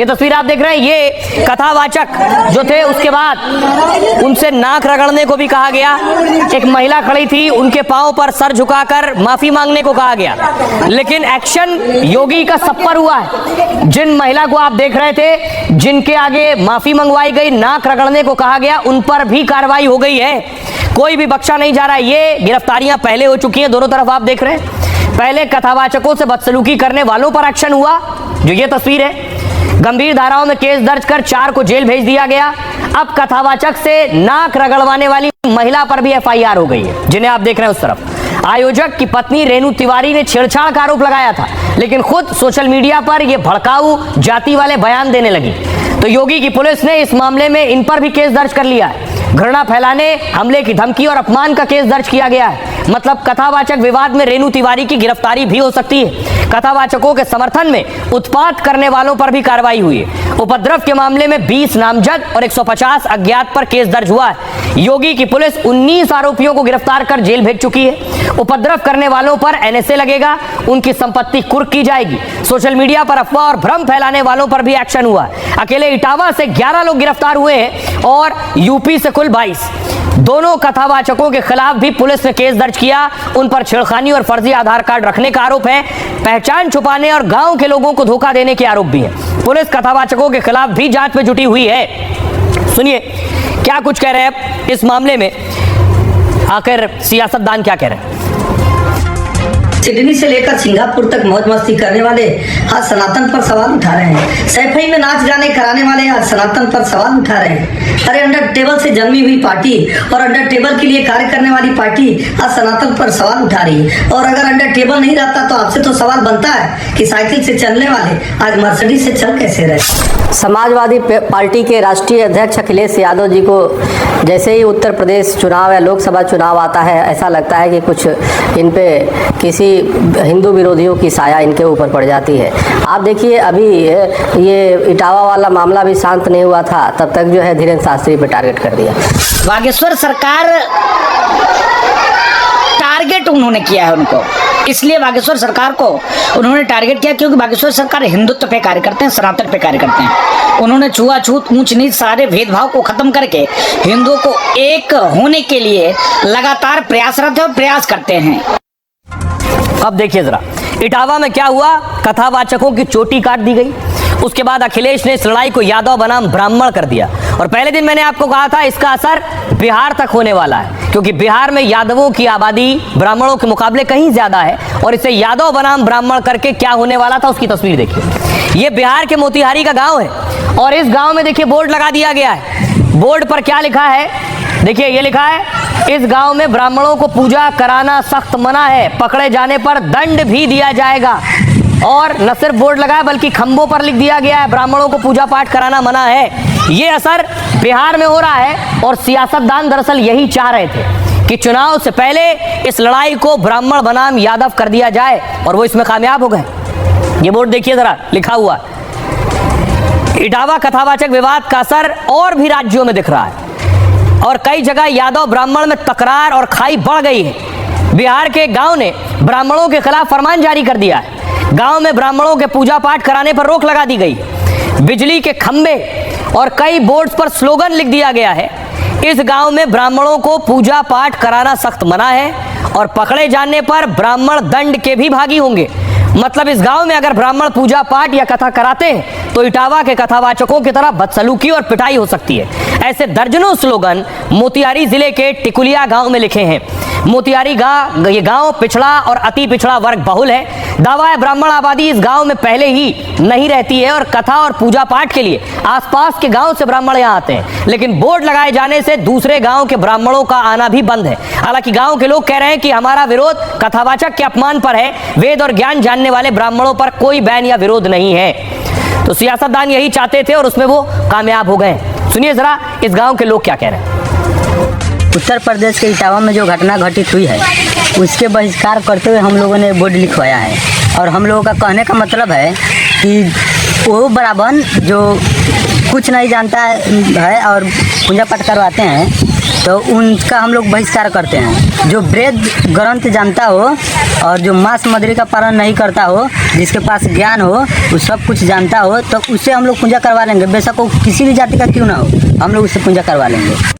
ये तस्वीर आप देख रहे हैं, ये कथावाचक जो थे उसके बाद उनसे नाक रगड़ने को भी कहा गया। एक महिला खड़ी थी, उनके पांव पर सर झुकाकर माफी मांगने को कहा गया, लेकिन एक्शन योगी का सब पर हुआ है। जिन महिला को आप देख रहे थे, जिनके आगे माफी मंगवाई गई, नाक रगड़ने को कहा गया, उन पर भी कार्रवाई हो गई है। कोई भी बख्शा नहीं जा रहा है। ये गिरफ्तारियां पहले हो चुकी हैं, दोनों तरफ आप देख रहे हैं। पहले कथावाचकों से बदसलूकी करने वालों पर एक्शन हुआ, जो ये तस्वीर है। गंभीर धाराओं में केस दर्ज कर 4 को जेल भेज दिया गया। अब कथावाचक से नाक रगड़वाने वाली महिला पर भी एफआईआर हो गई है, जिन्हें आप देख रहे हैं उस तरफ। आयोजक की पत्नी रेणु तिवारी ने छेड़छाड़ का आरोप लगाया था, लेकिन खुद सोशल मीडिया पर ये भड़काऊ जाति वाले बयान देने लगी। तो योगी की पुलिस ने इस मामले में इन पर भी केस दर्ज कर लिया है। घृणा फैलाने, हमले की धमकी और अपमान का केस दर्ज किया गया है। मतलब कथावाचक विवाद में रेणु तिवारी की गिरफ्तारी भी हो सकती है। कथावाचकों के समर्थन में उत्पात करने वालों पर भी कार्रवाई हुई है। उपद्रव के मामले में 20 नामजद और 150 अज्ञात पर केस दर्ज हुआ है। योगी की पुलिस 19 आरोपियों को गिरफ्तार कर जेल भेज चुकी है। उपद्रव करने वालों पर एनएसए लगेगा, उनकी संपत्ति कुर्क की जाएगी। सोशल मीडिया पर अफवाह और भ्रम फैलाने वालों पर भी एक्शन हुआ है। अकेले इटावा से 11 लोग गिरफ्तार हुए हैं और यूपी से कुल 22। दोनों कथावाचकों के खिलाफ भी पुलिस ने केस दर्ज किया। उन पर छेड़खानी और फर्जी आधार कार्ड रखने का आरोप है। पहचान छुपाने और गांव के लोगों को धोखा देने के आरोप भी है। पुलिस कथावाचकों के खिलाफ भी जांच में जुटी हुई है। सुनिए क्या कुछ कह रहे हैं इस मामले में, आखिर सियासतदान क्या कह रहे हैं। सिडनी से लेकर सिंगापुर तक मौज मस्ती करने वाले आज सनातन पर सवाल उठा रहे हैं। सैफई में नाच गाने कराने वाले आज सनातन पर सवाल उठा रहे हैं। अरे अंडर टेबल से जन्मी हुई पार्टी और अंडर टेबल के लिए कार्य करने वाली पार्टी आज सनातन पर सवाल उठा रही है। और अगर अंडर टेबल नहीं रहता तो आपसे तो सवाल बनता है कि साइकिल से चलने वाले आज मर्सिडीज से चल कैसे रहे। समाजवादी पार्टी के राष्ट्रीय अध्यक्ष अखिलेश यादव जी को जैसे ही उत्तर प्रदेश चुनाव या लोकसभा चुनाव आता है, ऐसा लगता है कि कुछ इन पे किसी हिंदू विरोधियों की साया इनके ऊपर पड़ जाती है। आप देखिए अभी ये इटावा वाला मामला भी शांत नहीं हुआ था, तब तक जो है धीरेन्द्र शास्त्री पे टारगेट कर दिया। बागेश्वर सरकार टारगेट उन्होंने किया है उनको, इसलिए बागेश्वर सरकार को उन्होंने टारगेट किया क्योंकि बागेश्वर सरकार हिंदुत्व पे कार्य करते हैं, सनातन पे कार्य करते हैं। उन्होंने छुआछूत, ऊंच नीच, सारे भेदभाव को खत्म करके हिंदुओं को एक होने के लिए लगातार प्रयासरत है और प्रयास करते हैं। अब देखिए जरा इटावा में क्या हुआ। कथावाचकों की चोटी काट दी गई। उसके बाद अखिलेश ने इस लड़ाई को यादव बनाम ब्राह्मण कर दिया। और पहले दिन मैंने आपको कहा था इसका असर बिहार तक होने वाला है, क्योंकि बिहार में यादवों की आबादी ब्राह्मणों के मुकाबले कहीं ज्यादा है। और इसे यादव बनाम ब्राह्मण करके क्या होने वाला था उसकी तस्वीर देखिए। ये बिहार के मोतिहारी का गांव है और इस गांव में देखिए बोर्ड लगा दिया गया है। बोर्ड पर क्या लिखा है, देखिए ये लिखा है, इस गांव में ब्राह्मणों को पूजा कराना सख्त मना है, पकड़े जाने पर दंड भी दिया जाएगा। और न सिर्फ बोर्ड लगा है बल्कि खंभों पर लिख दिया गया है, ब्राह्मणों को पूजा पाठ कराना मना है। ये असर बिहार में हो रहा है और सियासतदान दरअसल यही चाह रहे थे कि चुनाव से पहले इस लड़ाई को ब्राह्मण बनाम यादव कर दिया जाए, और वो इसमें कामयाब हो गए। ये बोर्ड देखिए जरा, लिखा हुआ इटावा कथावाचक विवाद का असर और भी राज्यों में दिख रहा है और कई जगह यादव ब्राह्मण में तकरार और खाई बढ़ गई है। बिहार के गांव ने ब्राह्मणों के खिलाफ फरमान जारी कर दिया है। गांव में ब्राह्मणों के पूजा पाठ कराने पर रोक लगा दी गई। बिजली के खंभे और कई बोर्ड्स पर स्लोगन लिख दिया गया है, इस गांव में ब्राह्मणों को पूजा पाठ कराना सख्त मना है और पकड़े जाने पर ब्राह्मण दंड के भी भागी होंगे। मतलब इस गांव में अगर ब्राह्मण पूजा पाठ या कथा कराते हैं तो इटावा के कथावाचकों की तरह बदसलूकी और पिटाई हो सकती है। ऐसे दर्जनों स्लोगन मोतिहारी जिले के टिकुलिया गांव में लिखे हैं। मोतिहारी ये गांव पिछड़ा और अति पिछड़ा वर्ग बहुल है। दावा है ब्राह्मण आबादी इस गांव में पहले ही नहीं रहती है और कथा और पूजा पाठ के लिए आसपास के गांव से ब्राह्मण यहाँ आते हैं, लेकिन बोर्ड लगाए जाने से दूसरे गांव के ब्राह्मणों का आना भी बंद है। हालांकि गांव के लोग कह रहे हैं कि हमारा विरोध कथावाचक के अपमान पर है, वेद और ज्ञान जानने वाले ब्राह्मणों पर कोई बैन या विरोध नहीं है। तो सियासतदान यही चाहते थे और उसमें वो कामयाब हो गए। सुनिए जरा इस गांव के लोग क्या कह रहे हैं। उत्तर प्रदेश के इटावा में जो घटना घटित हुई है उसके बहिष्कार करते हुए हम लोगों ने बोर्ड लिखवाया है। और हम लोगों का कहने का मतलब है कि वो ब्राह्मण जो कुछ नहीं जानता है और पूजा पाठ करवाते हैं, तो उनका हम लोग बहिष्कार करते हैं। जो वेद ग्रंथ जानता हो और जो मांस मदिरा का पालन नहीं करता हो, जिसके पास ज्ञान हो, वो सब कुछ जानता हो, तो उससे हम लोग पूजा करवा लेंगे, बेशक वो किसी भी जाति का क्यों ना हो, हम लोग उससे पूजा करवा लेंगे।